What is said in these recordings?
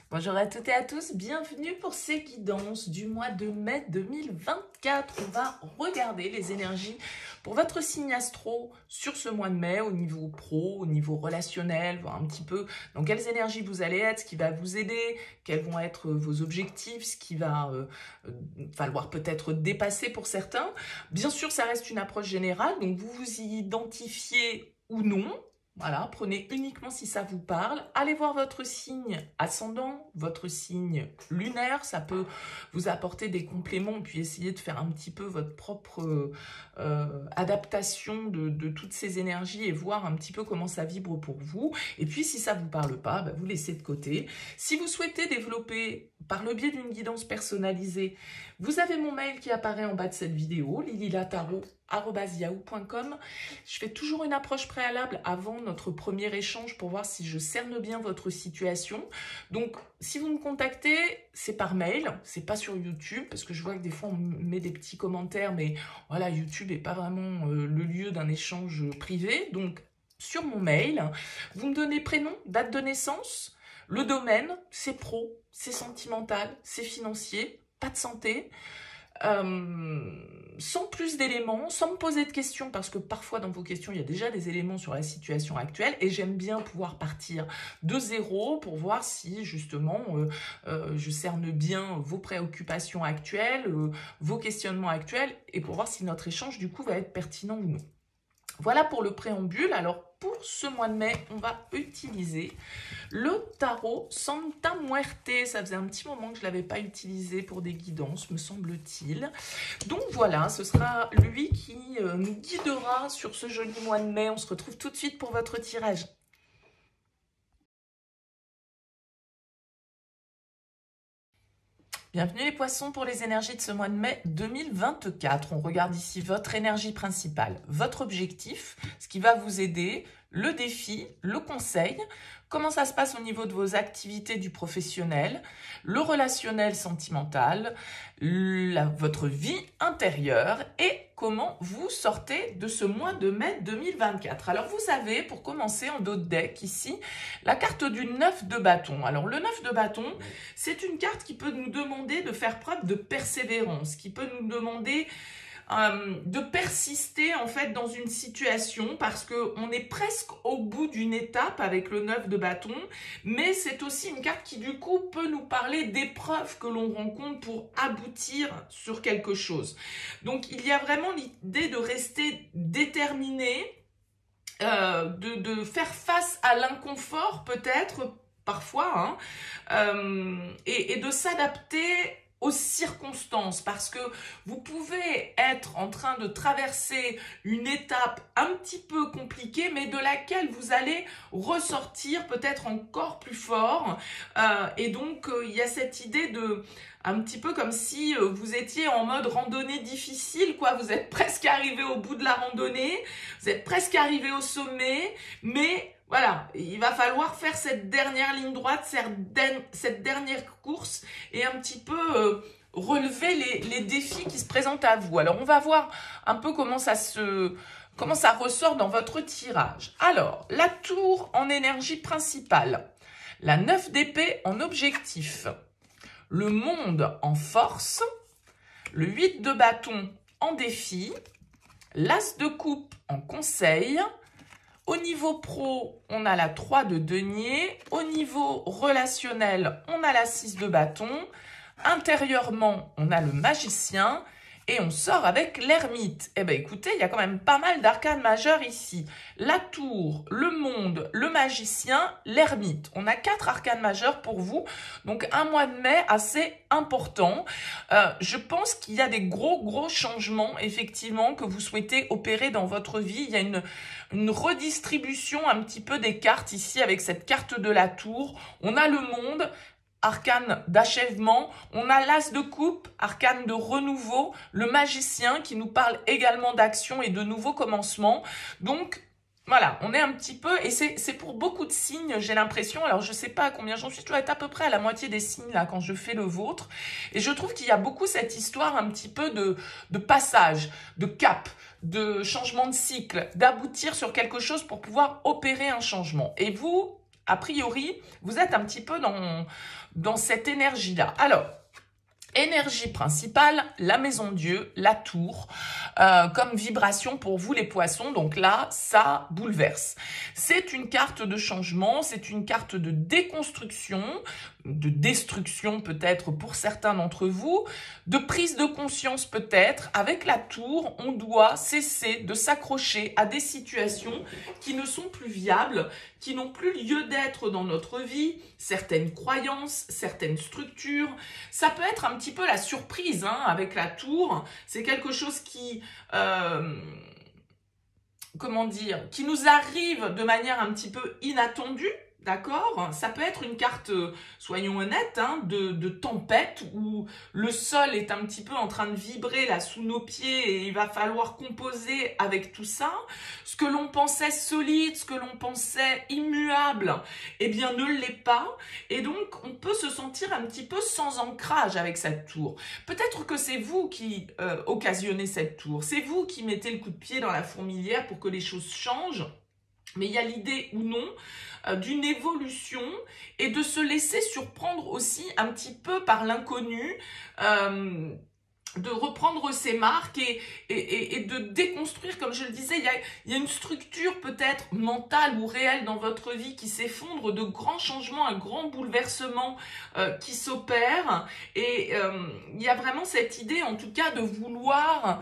Bonjour à toutes et à tous, bienvenue pour ces guidances du mois de mai 2024. On va regarder les énergies pour votre signe astro sur ce mois de mai au niveau pro, au niveau relationnel, voir un petit peu dans quelles énergies vous allez être, ce qui va vous aider, quels vont être vos objectifs, ce qui va falloir peut-être dépasser pour certains. Bien sûr, ça reste une approche générale, donc vous vous y identifiez ou non. Voilà, prenez uniquement si ça vous parle. Allez voir votre signe ascendant, votre signe lunaire. Ça peut vous apporter des compléments, puis essayer de faire un petit peu votre propre adaptation de toutes ces énergies et voir un petit peu comment ça vibre pour vous. Et puis, si ça ne vous parle pas, bah, vous laissez de côté. Si vous souhaitez développer par le biais d'une guidance personnalisée, vous avez mon mail qui apparaît en bas de cette vidéo, lililatarot@yahoo.com. Je fais toujours une approche préalable avant notre premier échange pour voir si je cerne bien votre situation. Donc, si vous me contactez, c'est par mail, c'est pas sur YouTube, parce que je vois que des fois on met des petits commentaires, mais voilà, YouTube n'est pas vraiment le lieu d'un échange privé. Donc, sur mon mail, vous me donnez prénom, date de naissance, le domaine, c'est pro, c'est sentimental, c'est financier, pas de santé. Sans plus d'éléments, sans me poser de questions, parce que parfois dans vos questions, il y a déjà des éléments sur la situation actuelle, et j'aime bien pouvoir partir de zéro pour voir si justement je cerne bien vos préoccupations actuelles, vos questionnements actuels, et pour voir si notre échange du coup va être pertinent ou non. Voilà pour le préambule. Alors pour ce mois de mai, on va utiliser le tarot Santa Muerte. Ça faisait un petit moment que je ne l'avais pas utilisé pour des guidances, me semble-t-il. Donc voilà, ce sera lui qui nous guidera sur ce joli mois de mai. On se retrouve tout de suite pour votre tirage. Bienvenue les poissons pour les énergies de ce mois de mai 2024. On regarde ici votre énergie principale, votre objectif, ce qui va vous aider, le défi, le conseil, comment ça se passe au niveau de vos activités du professionnel, le relationnel sentimental, votre vie intérieure et comment vous sortez de ce mois de mai 2024. Alors vous savez, pour commencer en dos de deck ici, la carte du 9 de bâton. Alors le 9 de bâton, c'est une carte qui peut nous demander de faire preuve de persévérance, qui peut nous demander de persister en fait dans une situation parce qu'on est presque au bout d'une étape avec le 9 de bâton, mais c'est aussi une carte qui du coup peut nous parler d'épreuves que l'on rencontre pour aboutir sur quelque chose. Donc il y a vraiment l'idée de rester déterminé, de faire face à l'inconfort peut-être parfois, et de s'adapter aux circonstances, parce que vous pouvez être en train de traverser une étape un petit peu compliquée, mais de laquelle vous allez ressortir peut-être encore plus fort. Et donc, il y a cette idée de... un petit peu comme si vous étiez en mode randonnée difficile, quoi. Vous êtes presque arrivé au bout de la randonnée, vous êtes presque arrivé au sommet, mais... voilà, il va falloir faire cette dernière ligne droite, cette dernière course et un petit peu relever les défis qui se présentent à vous. Alors, on va voir un peu comment ça ressort dans votre tirage. Alors, la tour en énergie principale, la 9 d'épée en objectif, le monde en force, le 8 de bâton en défi, l'as de coupe en conseil. Au niveau pro, on a la 3 de denier. Au niveau relationnel, on a la 6 de bâton. Intérieurement, on a le magicien. Et on sort avec l'ermite. Eh bien, écoutez, il y a quand même pas mal d'arcanes majeures ici. La tour, le monde, le magicien, l'ermite. On a 4 arcanes majeures pour vous. Donc, un mois de mai assez important. Je pense qu'il y a des gros changements, effectivement, que vous souhaitez opérer dans votre vie. Il y a une redistribution un petit peu des cartes ici avec cette carte de la tour. On a le monde, arcane d'achèvement, on a l'as de coupe, arcane de renouveau, le magicien qui nous parle également d'action et de nouveaux commencements. Donc voilà, on est un petit peu, et c'est pour beaucoup de signes, j'ai l'impression, alors je sais pas à combien j'en suis, je dois être à peu près à la moitié des signes là quand je fais le vôtre, et je trouve qu'il y a beaucoup cette histoire un petit peu de passage, de cap, de changement de cycle, d'aboutir sur quelque chose pour pouvoir opérer un changement. Et vous, a priori, vous êtes un petit peu dans cette énergie-là. Alors, énergie principale, la maison Dieu, la tour, comme vibration pour vous les poissons. Donc là, ça bouleverse. C'est une carte de changement, c'est une carte de déconstruction, de destruction peut-être pour certains d'entre vous, de prise de conscience peut-être. Avec la tour, on doit cesser de s'accrocher à des situations qui ne sont plus viables, qui n'ont plus lieu d'être dans notre vie, certaines croyances, certaines structures. Ça peut être un petit peu la surprise avec la tour. C'est quelque chose qui... comment dire, qui nous arrive de manière un petit peu inattendue, d'accord? Ça peut être une carte, soyons honnêtes, de tempête où le sol est un petit peu en train de vibrer là sous nos pieds et il va falloir composer avec tout ça. Ce que l'on pensait solide, ce que l'on pensait immuable, eh bien ne l'est pas. Et donc on peut se sentir un petit peu sans ancrage avec cette tour. Peut-être que c'est vous qui occasionnez cette tour. C'est vous qui mettez le coup de pied dans la fourmilière pour que les choses changent. Mais il y a l'idée ou non d'une évolution et de se laisser surprendre aussi un petit peu par l'inconnu, de reprendre ses marques et de déconstruire, comme je le disais, il y a une structure peut-être mentale ou réelle dans votre vie qui s'effondre, de grands changements, un grand bouleversement qui s'opère. Et il y a vraiment cette idée, en tout cas, de vouloir,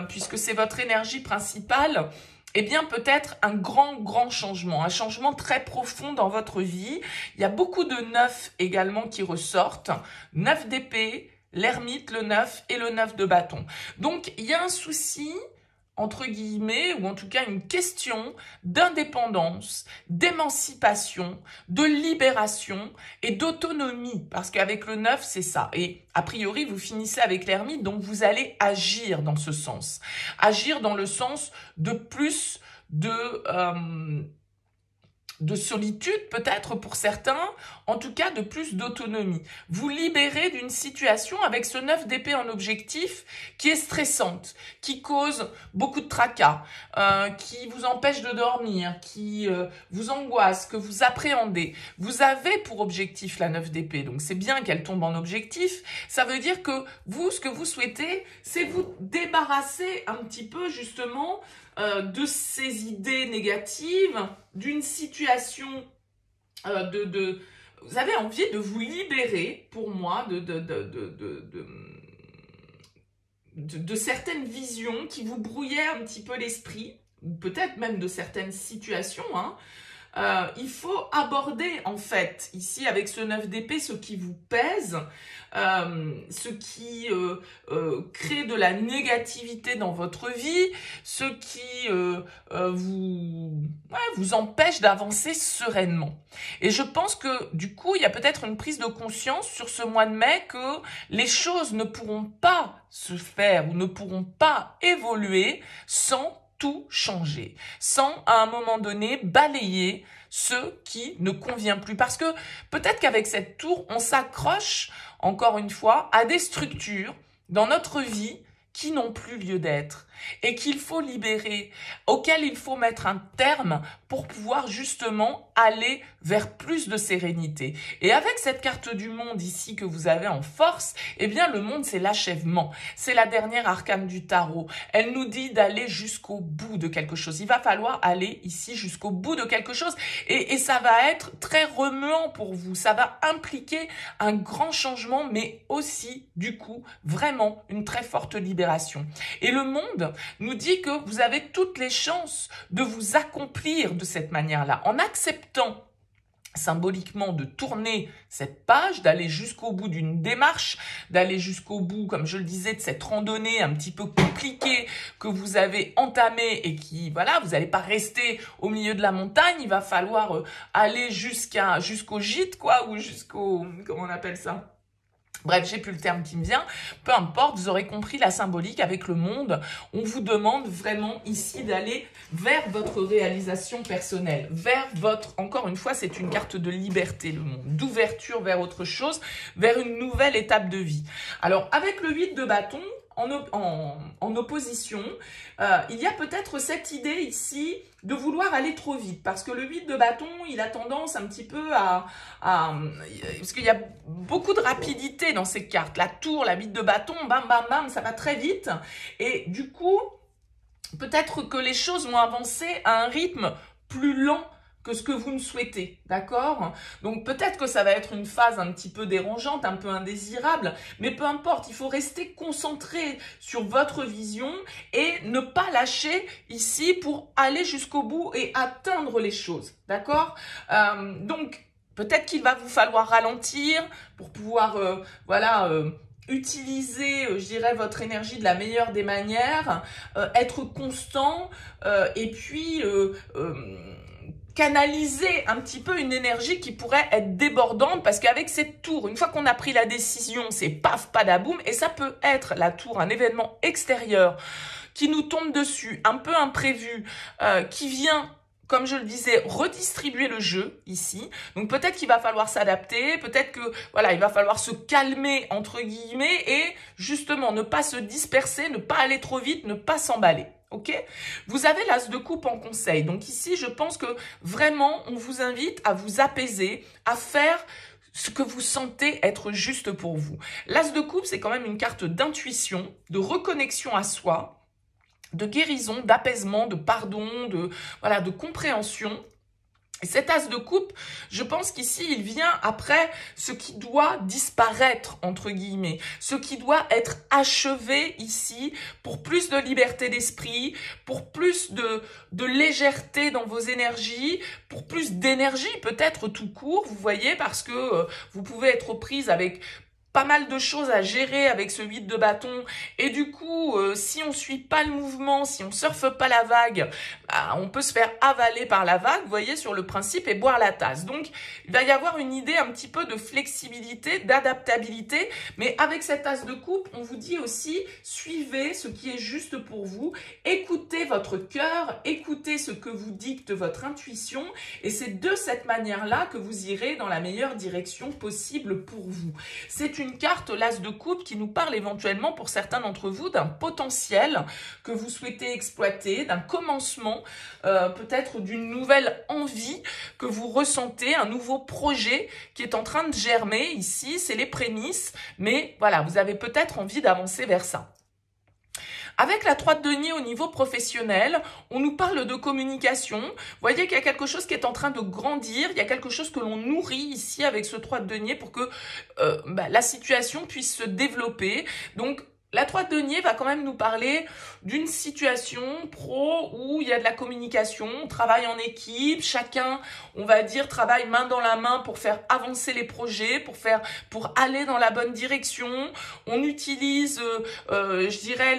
puisque c'est votre énergie principale, eh bien peut-être un grand changement, un changement très profond dans votre vie. Il y a beaucoup de 9 également qui ressortent, 9 d'épée, l'ermite, le 9 et le 9 de bâton. Donc il y a un souci, entre guillemets, ou en tout cas une question d'indépendance, d'émancipation, de libération et d'autonomie. Parce qu'avec le 9, c'est ça. Et a priori, vous finissez avec l'ermite, donc vous allez agir dans ce sens. Agir dans le sens de plus de solitude peut-être pour certains, en tout cas de plus d'autonomie. Vous libérez d'une situation avec ce 9 d'épée en objectif qui est stressante, qui cause beaucoup de tracas, qui vous empêche de dormir, qui vous angoisse, que vous appréhendez. Vous avez pour objectif la 9 d'épée, donc c'est bien qu'elle tombe en objectif. Ça veut dire que vous, ce que vous souhaitez, c'est vous débarrasser un petit peu justement de ces idées négatives, d'une situation vous avez envie de vous libérer, pour moi, de certaines visions qui vous brouillaient un petit peu l'esprit, ou peut-être même de certaines situations, il faut aborder en fait ici avec ce 9 d'épée ce qui vous pèse, ce qui crée de la négativité dans votre vie, ce qui vous empêche d'avancer sereinement. Et je pense que du coup il y a peut-être une prise de conscience sur ce mois de mai que les choses ne pourront pas se faire ou ne pourront pas évoluer sans tout changer, sans à un moment donné balayer ce qui ne convient plus. Parce que peut-être qu'avec cette tour, on s'accroche, encore une fois, à des structures dans notre vie qui n'ont plus lieu d'être et qu'il faut libérer, auxquelles il faut mettre un terme pour pouvoir justement aller vers plus de sérénité. Et avec cette carte du monde ici que vous avez en force, eh bien le monde c'est l'achèvement, c'est la dernière arcane du tarot. Elle nous dit d'aller jusqu'au bout de quelque chose. Il va falloir aller ici jusqu'au bout de quelque chose et ça va être très remuant pour vous. Ça va impliquer un grand changement mais aussi du coup vraiment une très forte libération. Et le monde nous dit que vous avez toutes les chances de vous accomplir de cette manière-là, en acceptant symboliquement de tourner cette page, d'aller jusqu'au bout d'une démarche, d'aller jusqu'au bout, comme je le disais, de cette randonnée un petit peu compliquée que vous avez entamée et qui, voilà, vous n'allez pas rester au milieu de la montagne, il va falloir aller jusqu'au gîte, quoi, ou jusqu'au, comment on appelle ça ? Bref, j'ai plus le terme qui me vient. Peu importe, vous aurez compris la symbolique avec le monde. On vous demande vraiment ici d'aller vers votre réalisation personnelle, vers votre, encore une fois, c'est une carte de liberté, le monde, d'ouverture vers autre chose, vers une nouvelle étape de vie. Alors, avec le 8 de bâton, en opposition, il y a peut-être cette idée ici de vouloir aller trop vite, parce que le 8 de bâton, il a tendance un petit peu parce qu'il y a beaucoup de rapidité dans ces cartes. La tour, la 8 de bâton, bam, bam, bam, ça va très vite. Et du coup, peut-être que les choses vont avancer à un rythme plus lent que ce que vous ne souhaitez, d'accord? Donc peut-être que ça va être une phase un petit peu dérangeante, un peu indésirable, mais peu importe, il faut rester concentré sur votre vision et ne pas lâcher ici pour aller jusqu'au bout et atteindre les choses, d'accord? Donc peut-être qu'il va vous falloir ralentir pour pouvoir, utiliser, je dirais, votre énergie de la meilleure des manières, être constant et puis canaliser un petit peu une énergie qui pourrait être débordante, parce qu'avec cette tour, une fois qu'on a pris la décision, c'est paf, padaboum, et ça peut être la tour, un événement extérieur qui nous tombe dessus, un peu imprévu, qui vient, comme je le disais, redistribuer le jeu ici. Donc peut-être qu'il va falloir s'adapter, peut-être que voilà, il va falloir se calmer entre guillemets et justement ne pas se disperser, ne pas aller trop vite, ne pas s'emballer. Ok? Vous avez l'as de coupe en conseil. Donc ici, je pense que vraiment, on vous invite à vous apaiser, à faire ce que vous sentez être juste pour vous. L'as de coupe, c'est quand même une carte d'intuition, de reconnexion à soi, de guérison, d'apaisement, de pardon, de compréhension. Et cet as de coupe, je pense qu'ici, il vient après ce qui doit disparaître, entre guillemets, ce qui doit être achevé ici pour plus de liberté d'esprit, pour plus de légèreté dans vos énergies, pour plus d'énergie peut-être tout court, vous voyez, parce que vous pouvez être prise avec pas mal de choses à gérer avec ce 8 de bâton et du coup, si on suit pas le mouvement, si on surfe pas la vague, on peut se faire avaler par la vague, vous voyez, sur le principe, et boire la tasse. Donc, il va y avoir une idée un petit peu de flexibilité, d'adaptabilité, mais avec cet as de coupe, on vous dit aussi, suivez ce qui est juste pour vous, écoutez votre cœur, écoutez ce que vous dicte votre intuition, et c'est de cette manière-là que vous irez dans la meilleure direction possible pour vous. C'est une carte, l'as de coupe, qui nous parle éventuellement pour certains d'entre vous d'un potentiel que vous souhaitez exploiter, d'un commencement, peut-être d'une nouvelle envie que vous ressentez, un nouveau projet qui est en train de germer ici, c'est les prémices, mais voilà, vous avez peut-être envie d'avancer vers ça. Avec la 3 de denier au niveau professionnel, on nous parle de communication. Vous voyez qu'il y a quelque chose qui est en train de grandir. Il y a quelque chose que l'on nourrit ici avec ce 3 de denier pour que la situation puisse se développer. Donc, la 3 de denier va quand même nous parler d'une situation pro où il y a de la communication, on travaille en équipe, chacun, on va dire, travaille main dans la main pour faire avancer les projets, pour aller dans la bonne direction. On utilise, je dirais,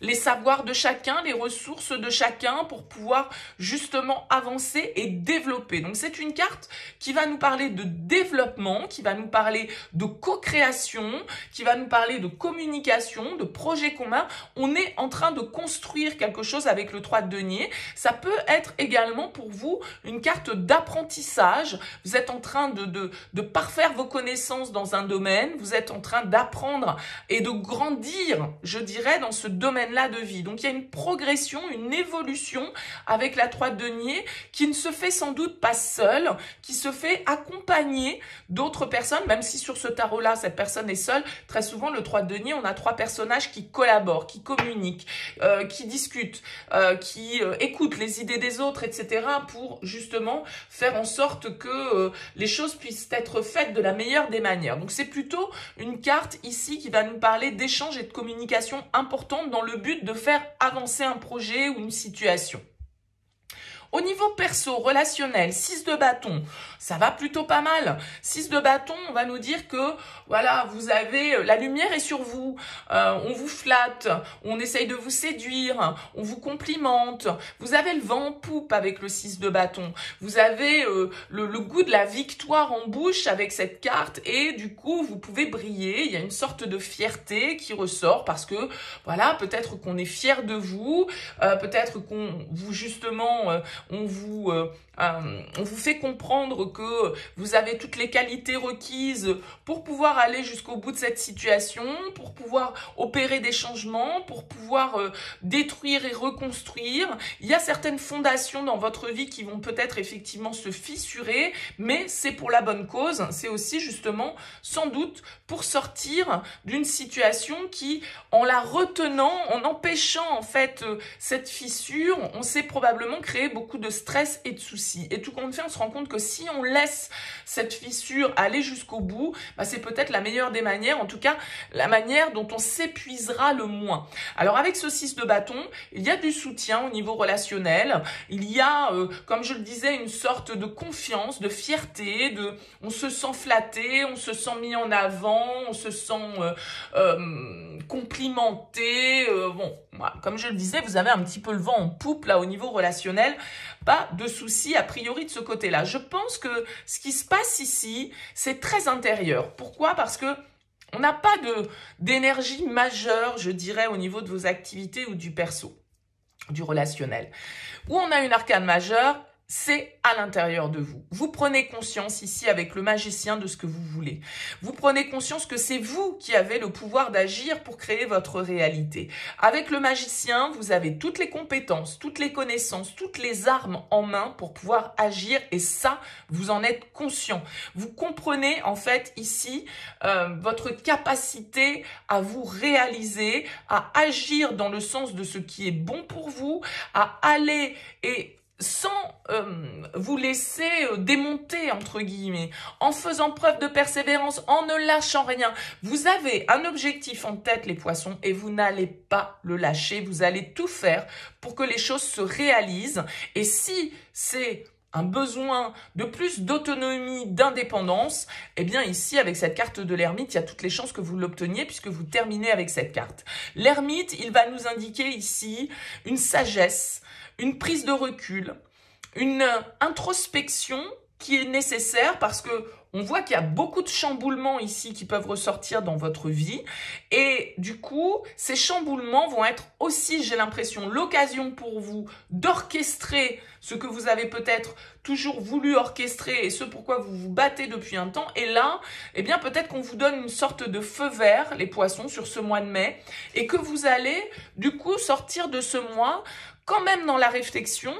les savoirs de chacun, les ressources de chacun pour pouvoir justement avancer et développer. Donc, c'est une carte qui va nous parler de développement, qui va nous parler de co-création, qui va nous parler de communication, de projets communs. On est en train de construire quelque chose avec le 3 de denier. Ça peut être également pour vous une carte d'apprentissage. Vous êtes en train de parfaire vos connaissances dans un domaine. Vous êtes en train d'apprendre et de grandir, je dirais, dans ce domaine-là de vie. Donc, il y a une progression, une évolution avec la 3 de denier qui ne se fait sans doute pas seule, qui se fait accompagner d'autres personnes, même si sur ce tarot-là, cette personne est seule. Très souvent, le 3 de denier, on a 3 personnages qui collaborent, qui communiquent, qui discutent, qui écoutent les idées des autres, etc. pour justement faire en sorte que les choses puissent être faites de la meilleure des manières. Donc, c'est plutôt une carte ici qui va nous parler d'échanges et de communication importantes dans le but de faire avancer un projet ou une situation. Au niveau perso, relationnel, 6 de bâton, ça va plutôt pas mal. 6 de bâton, on va nous dire que, voilà, vous avez, la lumière est sur vous, on vous flatte, on essaye de vous séduire, on vous complimente, vous avez le vent en poupe avec le 6 de bâton, vous avez le goût de la victoire en bouche avec cette carte et du coup, vous pouvez briller, il y a une sorte de fierté qui ressort parce que, voilà, peut-être qu'on est fier de vous, peut-être qu'on vous, justement, on vous fait comprendre que vous avez toutes les qualités requises pour pouvoir aller jusqu'au bout de cette situation, pour pouvoir opérer des changements, pour pouvoir détruire et reconstruire. Il y a certaines fondations dans votre vie qui vont peut-être effectivement se fissurer, mais c'est pour la bonne cause. C'est aussi justement sans doute pour sortir d'une situation qui, en la retenant, en empêchant en fait cette fissure, on s'est probablement créé beaucoup de stress et de soucis. Et tout compte fait, on se rend compte que si on laisse cette fissure aller jusqu'au bout, bah, c'est peut-être la meilleure des manières, en tout cas la manière dont on s'épuisera le moins. Alors avec ce 6 de bâton, il y a du soutien au niveau relationnel, il y a, comme je le disais, une sorte de confiance, de fierté, on se sent flatté, on se sent mis en avant, on se sent complimenté. Bon, voilà, comme je le disais, vous avez un petit peu le vent en poupe là au niveau relationnel. Pas de souci a priori de ce côté-là. Je pense que ce qui se passe ici, c'est très intérieur. Pourquoi? Parce que on n'a pas d'énergie majeure, je dirais, au niveau de vos activités ou du perso, du relationnel. Où on a une arcane majeure, c'est à l'intérieur de vous. Vous prenez conscience ici avec le magicien de ce que vous voulez. Vous prenez conscience que c'est vous qui avez le pouvoir d'agir pour créer votre réalité. Avec le magicien, vous avez toutes les compétences, toutes les connaissances, toutes les armes en main pour pouvoir agir et ça, vous en êtes conscient. Vous comprenez en fait ici votre capacité à vous réaliser, à agir dans le sens de ce qui est bon pour vous, à aller et sans vous laisser démonter, entre guillemets, en faisant preuve de persévérance, en ne lâchant rien. Vous avez un objectif en tête, les poissons, et vous n'allez pas le lâcher. Vous allez tout faire pour que les choses se réalisent. Et si c'est un besoin de plus d'autonomie, d'indépendance, eh bien ici, avec cette carte de l'ermite, il y a toutes les chances que vous l'obteniez puisque vous terminez avec cette carte. L'ermite, il va nous indiquer ici une sagesse, une prise de recul, une introspection qui est nécessaire parce que on voit qu'il y a beaucoup de chamboulements ici qui peuvent ressortir dans votre vie et du coup, ces chamboulements vont être aussi, j'ai l'impression, l'occasion pour vous d'orchestrer ce que vous avez peut-être toujours voulu orchestrer et ce pourquoi vous vous battez depuis un temps. Et là, eh bien, peut-être qu'on vous donne une sorte de feu vert, les poissons, sur ce mois de mai et que vous allez, du coup, sortir de ce mois quand même dans la réflexion,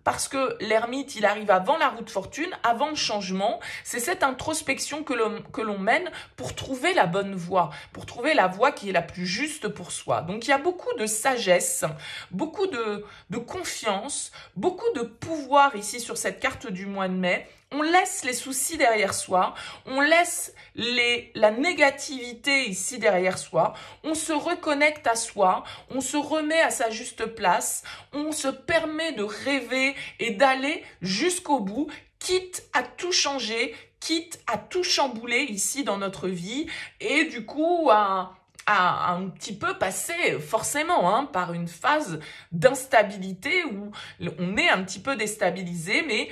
parce que l'ermite, il arrive avant la roue de fortune, avant le changement. C'est cette introspection que l'on mène pour trouver la bonne voie, pour trouver la voie qui est la plus juste pour soi. Donc, il y a beaucoup de sagesse, beaucoup de confiance, beaucoup de pouvoir ici sur cette carte du mois de mai. On laisse les soucis derrière soi, on laisse la négativité ici derrière soi, on se reconnecte à soi, on se remet à sa juste place, on se permet de rêver et d'aller jusqu'au bout, quitte à tout changer, quitte à tout chambouler ici dans notre vie et du coup à un petit peu passer forcément par une phase d'instabilité où on est un petit peu déstabilisé, mais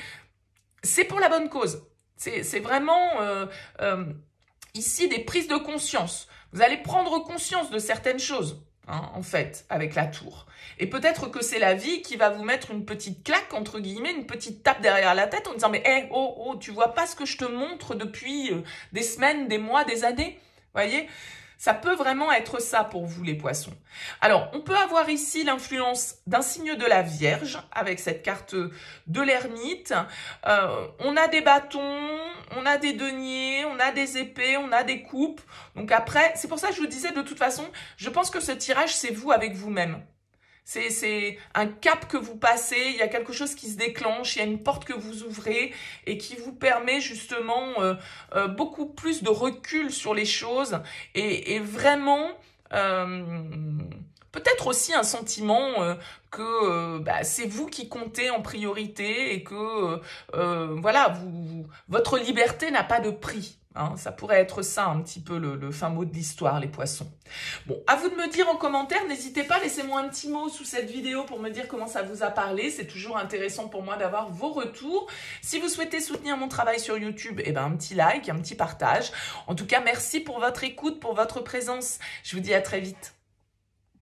c'est pour la bonne cause. C'est vraiment ici des prises de conscience. Vous allez prendre conscience de certaines choses, en fait, avec la tour. Et peut-être que c'est la vie qui va vous mettre une petite claque, entre guillemets, une petite tape derrière la tête en disant « Mais hey, oh, tu vois pas ce que je te montre depuis des semaines, des mois, des années ?» Voyez ? Ça peut vraiment être ça pour vous, les poissons. Alors, on peut avoir ici l'influence d'un signe de la Vierge avec cette carte de l'ermite. On a des bâtons, on a des deniers, on a des épées, on a des coupes. Donc après, c'est pour ça que je vous disais, de toute façon, je pense que ce tirage, c'est vous avec vous-même. C'est un cap que vous passez, il y a quelque chose qui se déclenche, il y a une porte que vous ouvrez et qui vous permet justement beaucoup plus de recul sur les choses et vraiment peut-être aussi un sentiment que c'est vous qui comptez en priorité et que voilà, votre liberté n'a pas de prix. Ça pourrait être ça un petit peu le fin mot de l'histoire, les poissons. Bon, à vous de me dire en commentaire, n'hésitez pas, laissez-moi un petit mot sous cette vidéo pour me dire comment ça vous a parlé. C'est toujours intéressant pour moi d'avoir vos retours. Si vous souhaitez soutenir mon travail sur YouTube, un petit like, un petit partage. En tout cas, merci pour votre écoute, pour votre présence. Je vous dis à très vite.